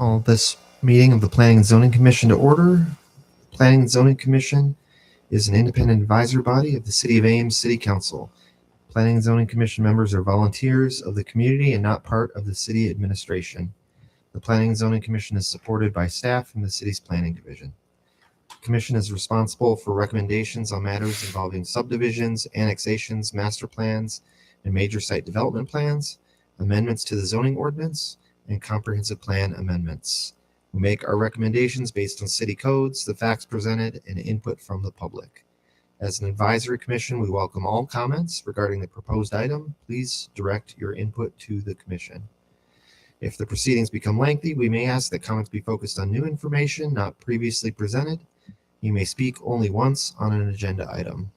Call this meeting of the Planning and Zoning Commission to order. Planning and Zoning Commission is an independent advisory body of the City of Ames City Council. Planning and Zoning Commission members are volunteers of the community and not part of the city administration. The Planning and Zoning Commission is supported by staff from the city's planning division. The commission is responsible for recommendations on matters involving subdivisions, annexations, master plans, and major site development plans, amendments to the zoning ordinance, and comprehensive plan amendments. We make our recommendations based on city codes, the facts presented, and input from the public. As an advisory commission, we welcome all comments regarding the proposed item. Please direct your input to the commission. If the proceedings become lengthy, we may ask that comments be focused on new information not previously presented. You may speak only once on an agenda item.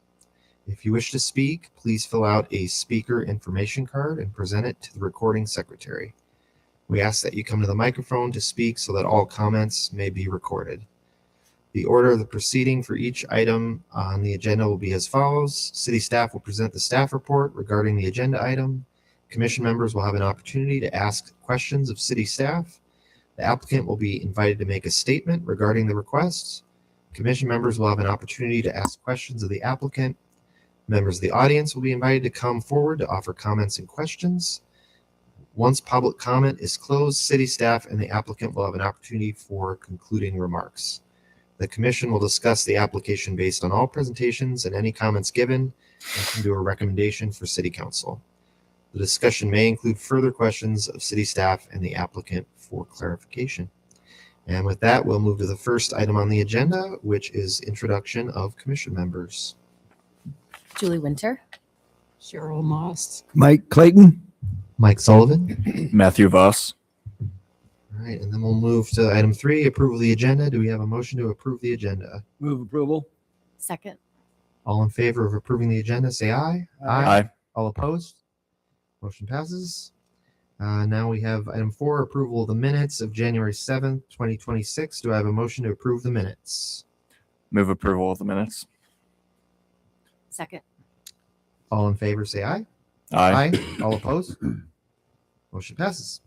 If you wish to speak, please fill out a speaker information card and present it to the recording secretary. We ask that you come to the microphone to speak so that all comments may be recorded. The order of the proceeding for each item on the agenda will be as follows. City staff will present the staff report regarding the agenda item. Commission members will have an opportunity to ask questions of city staff. The applicant will be invited to make a statement regarding the requests. Commission members will have an opportunity to ask questions of the applicant. Members of the audience will be invited to come forward to offer comments and questions. Once public comment is closed, city staff and the applicant will have an opportunity for concluding remarks. The commission will discuss the application based on all presentations and any comments given and can do a recommendation for city council. The discussion may include further questions of city staff and the applicant for clarification. And with that, we'll move to the first item on the agenda, which is introduction of commission members. Julie Winter. Cheryl Moss. Mike Clayton. Mike Sullivan. Matthew Voss. All right, and then we'll move to item 3, approval of the agenda. Do we have a motion to approve the agenda? Move approval. Second. All in favor of approving the agenda, say aye. Aye. All opposed? Motion passes. Now we have item 4, approval of the minutes of January 7th, 2026. Do I have a motion to approve the minutes? Move approval of the minutes. Second. All in favor, say aye. Aye. All opposed? Motion passes.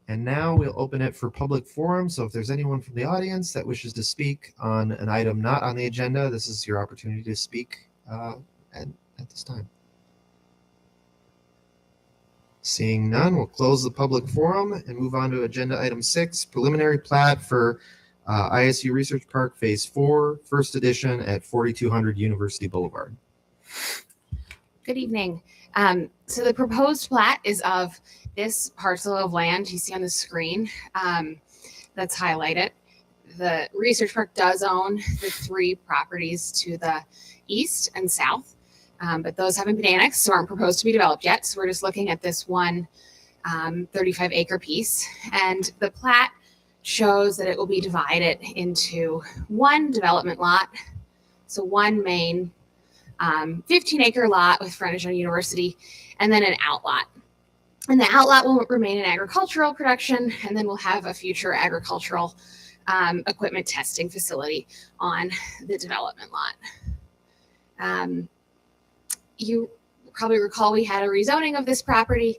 And now we'll open it for public forum. So if there's anyone from the audience that wishes to speak on an item not on the agenda, this is your opportunity to speak at this time. Seeing none, we'll close the public forum and move on to agenda item 6, preliminary plat for ISU Research Park Phase 4, first edition at 4200 University Boulevard. Good evening. So the proposed plat is of this parcel of land you see on the screen that's highlighted. The research park does own the 3 properties to the east and south, but those haven't been annexed, so aren't proposed to be developed yet. So we're just looking at this one 35-acre piece. And the plat shows that it will be divided into one development lot, so one main 15-acre lot with frontage on University, and then an outlot. And the outlot will remain an agricultural production, and then we'll have a future agricultural equipment testing facility on the development lot. You probably recall we had a rezoning of this property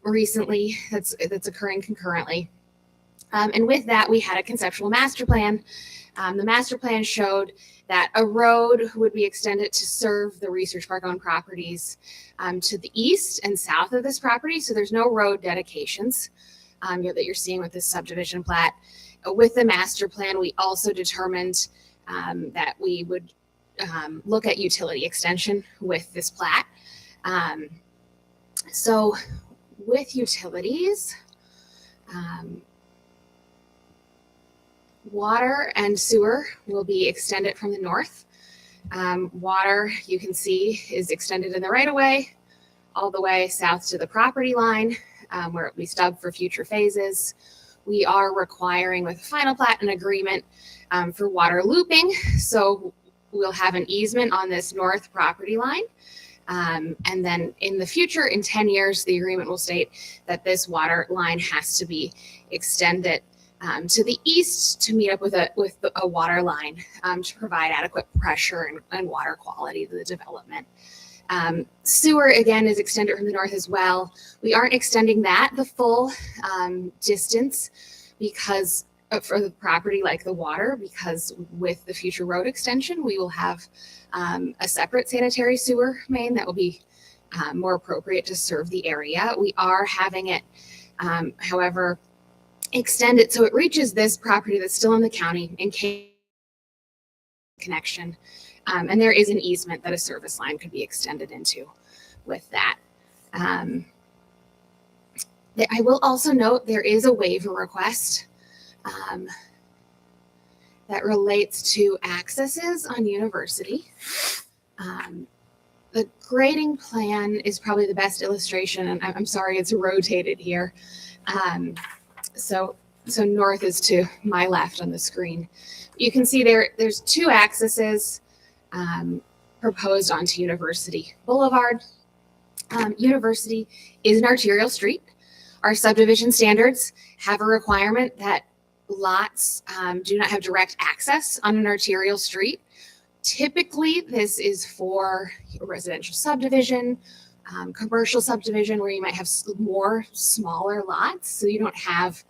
recently that's occurring concurrently. And with that, we had a conceptual master plan. The master plan showed that a road would be extended to serve the research park owned properties to the east and south of this property. So there's no road dedications that you're seeing with this subdivision plat. With the master plan, we also determined that we would look at utility extension with this plat. So with utilities, water and sewer will be extended from the north. Water, you can see, is extended in the right-of-way all the way south to the property line where it will be stubbed for future phases. We are requiring with the final plat an agreement for water looping. So we'll have an easement on this north property line. And then in the future, in 10 years, the agreement will state that this water line has to be extended to the east to meet up with a water line to provide adequate pressure and water quality to the development. Sewer, again, is extended from the north as well. We aren't extending that the full distance because for the property like the water, because with the future road extension, we will have a separate sanitary sewer main that will be more appropriate to serve the area. We are having it, however, extend it so it reaches this property that's still in the county in case connection. And there is an easement that a service line could be extended into with that. I will also note there is a waiver request that relates to accesses on University. The grading plan is probably the best illustration, and I'm sorry it's rotated here. So north is to my left on the screen. You can see there's two accesses proposed onto University Boulevard. University is an arterial street. Our subdivision standards have a requirement that lots do not have direct access on an arterial street. Typically, this is for a residential subdivision, commercial subdivision, where you might have more smaller lots, so you don't have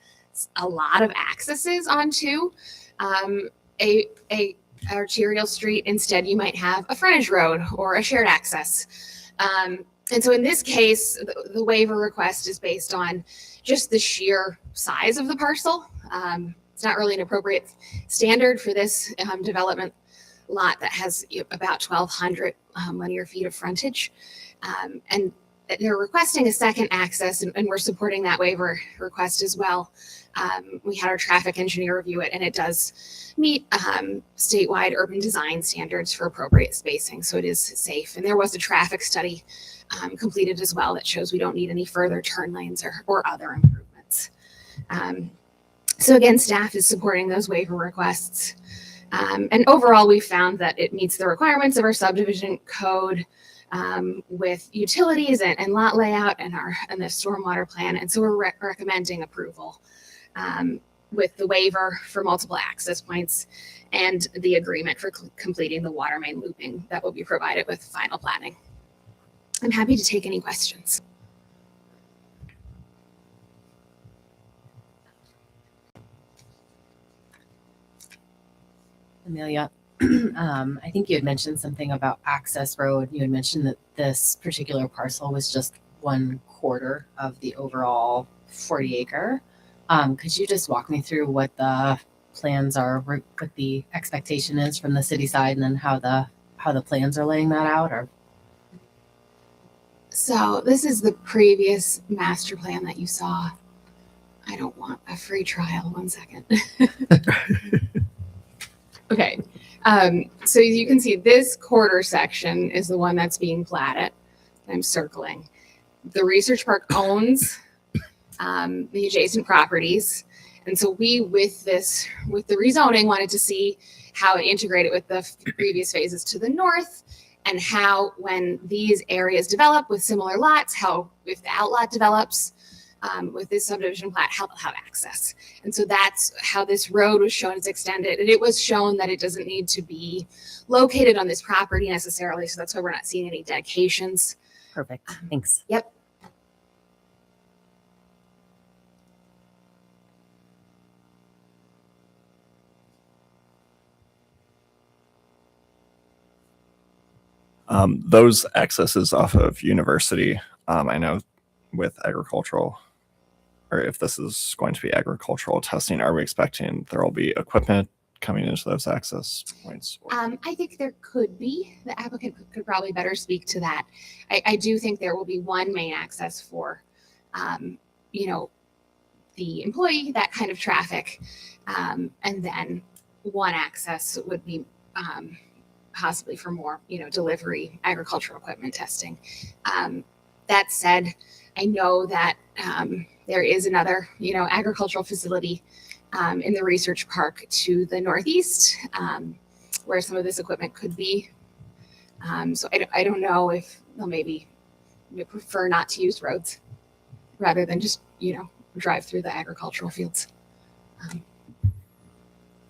a lot of accesses onto a arterial street. Instead, you might have a frontage road or a shared access. And so in this case, the waiver request is based on just the sheer size of the parcel. It's not really an appropriate standard for this development lot that has about 1,200 linear feet of frontage. And they're requesting a second access, and we're supporting that waiver request as well. We had our traffic engineer review it, and it does meet statewide urban design standards for appropriate spacing, so it is safe. And there was a traffic study completed as well that shows we don't need any further turn lanes or other improvements. So again, staff is supporting those waiver requests. And overall, we found that it meets the requirements of our subdivision code with utilities and lot layout and the stormwater plan. And so we're recommending approval with the waiver for multiple access points and the agreement for completing the water main looping that will be provided with final planning. I'm happy to take any questions. Amelia, I think you had mentioned something about access road. You had mentioned that this particular parcel was just 1/4 of the overall 40 acre. Could you just walk me through what the plans are, what the expectation is from the city side, and then how the plans are laying that out? Or So this is the previous master plan that you saw. I don't want a free trial. 1 second. Okay. So as you can see, this quarter section is the one that's being platted. I'm circling. The research park owns the adjacent properties. And so we, with the rezoning, wanted to see how it integrated with the previous phases to the north, and how, when these areas develop with similar lots, how if the outlot develops with this subdivision plat, how they'll have access. And so that's how this road was shown as extended. And it was shown that it doesn't need to be located on this property necessarily. So that's why we're not seeing any dedications. perfect. Thanks. Yep. Those accesses off of University, I know with agricultural, or if this is going to be agricultural testing, are we expecting there will be equipment coming into those access points? I think there could be. The applicant could probably better speak to that. I do think there will be one main access for, the employee, that kind of traffic, and then one access would be possibly for more, delivery, agricultural equipment testing. That said, I know that there is another, agricultural facility in the research park to the northeast, where some of this equipment could be. So I don't know if they'll maybe prefer not to use roads rather than just, drive through the agricultural fields.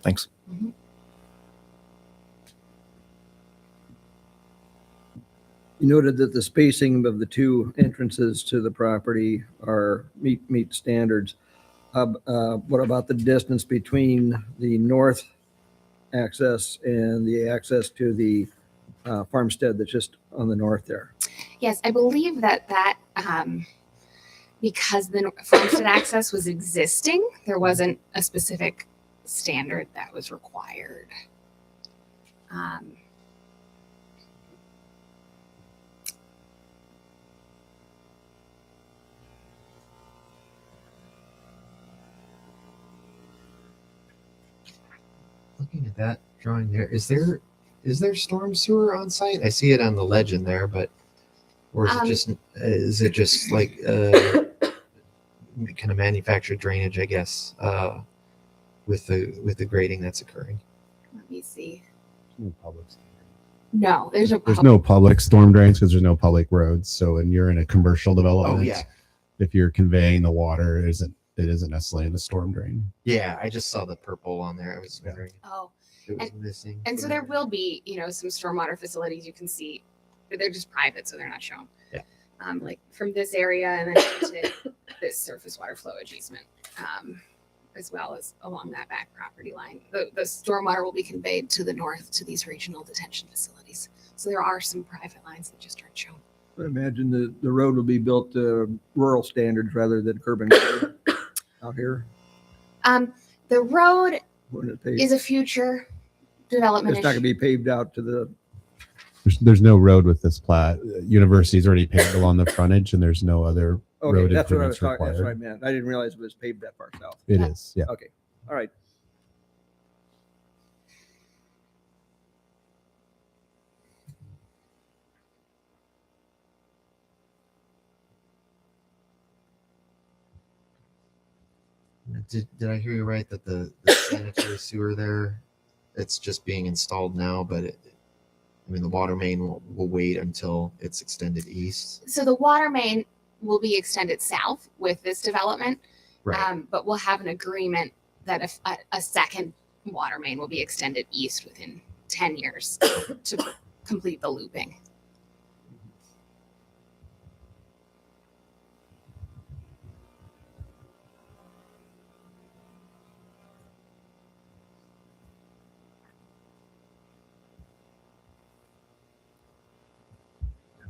Thanks. Mhm. You noted that the spacing of the two entrances to the property are meet standards. What about the distance between the north access and the access to the farmstead that's just on the north there? Yes, I believe that because the farmstead access was existing, there wasn't a specific standard that was required. Looking at that drawing there, is there storm sewer on site? I see it on the legend there, but or is it just like kind of manufactured drainage, I guess, with the grading that's occurring? Let me see. No public. No, there's There's no public storm drains because there's no public roads. So when you're in a commercial Oh development, yeah, if you're conveying the water, it isn't necessarily in the storm drain. yeah. I just saw the purple on there. I was wondering Oh, if it was missing. and so there will be, some stormwater facilities you can see, but they're just private, so they're not shown. Yeah. Like from this area and then into this surface water flow easement, as well as along that back property line. The stormwater will be conveyed to the north to these regional detention facilities. So there are some private lines that just aren't shown. I imagine the road will be built to rural standards rather than curb and gutter out here. The road When it paved. is a future development It's not issue. going to be paved out to the, There's no road with this plat. University's already paved along the frontage, and there's no other okay, road that's what I was improvements talking, that's what I required. meant. I didn't realize it was paved that far south. It Yeah. is, yeah. Okay, all right. Did I hear you right that the sanitary sewer there, it's just being installed now, but the water main will wait until it's extended east? So the water main will be extended south with this development, Right. but we'll have an agreement that if a second water main will be extended east within 10 years to complete the looping.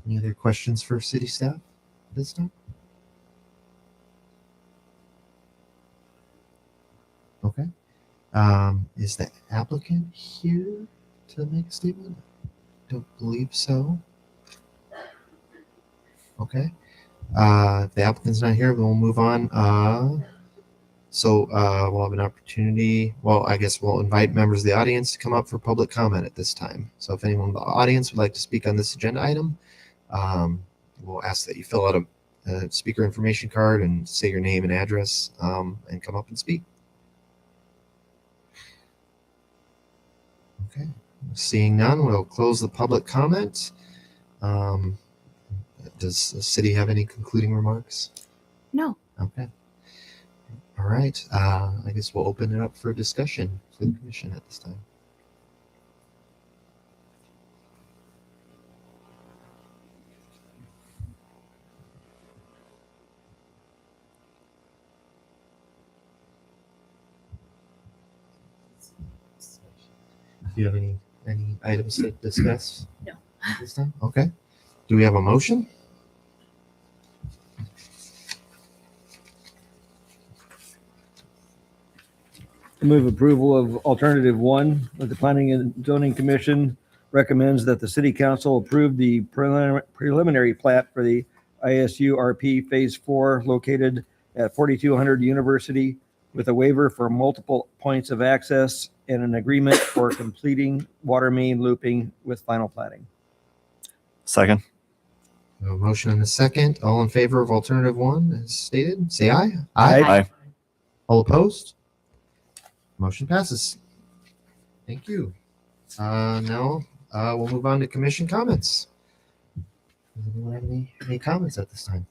Any other questions for city staff this time? Okay. Is the applicant here to make a statement? Don't believe so. Okay. If the applicant's not here, then we'll move on. We'll have an opportunity. Well, I guess we'll invite members of the audience to come up for public comment at this time. So if anyone in the audience would like to speak on this agenda item, we'll ask that you fill out a speaker information card and say your name and address, and come up and speak. Okay. Seeing none, we'll close the public comment. Does the city have any concluding remarks? No. Okay. All right. I guess we'll open it up for discussion for the commission at this time. Do you have any items to discuss? No. At this time? Okay. Do we have a motion? Move approval of alternative one, that the Planning and Zoning Commission recommends that the city council approve the preliminary plat for the ISU RP Phase 4 located at 4200 University with a waiver for multiple points of access and an agreement for completing water main looping with final plating. Second. A motion and a second. All in favor of alternative one as stated, say aye. Aye. All opposed? Motion passes. Thank you. Now we'll move on to commission comments. Does anyone have any comments at this time?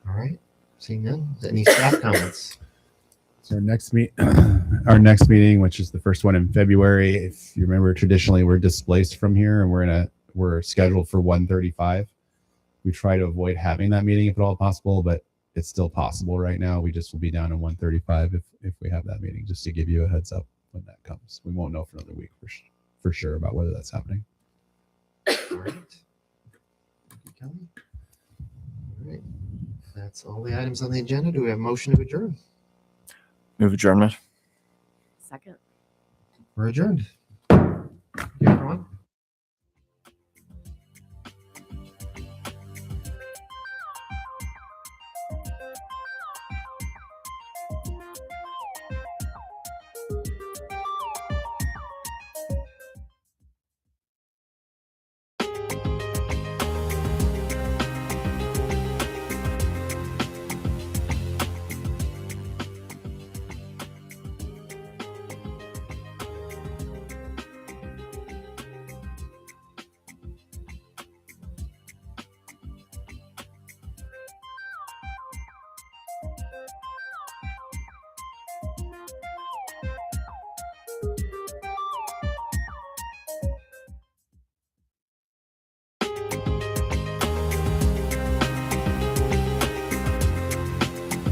All right. Seeing none. Any staff comments? So our next meeting, which is the first one in February, if you remember, traditionally we're displaced from here and we're scheduled for 1:35. We try to avoid having that meeting if at all possible, but it's still possible right now. We just will be down in 1:35 if we have that meeting, just to give you a heads up when that comes. We won't know for another week for sure about whether that's happening. All right. Thank you, Kelly. All right. That's all the items on the agenda. Do we have a motion to adjourn? Move adjournment. Second. We're adjourned.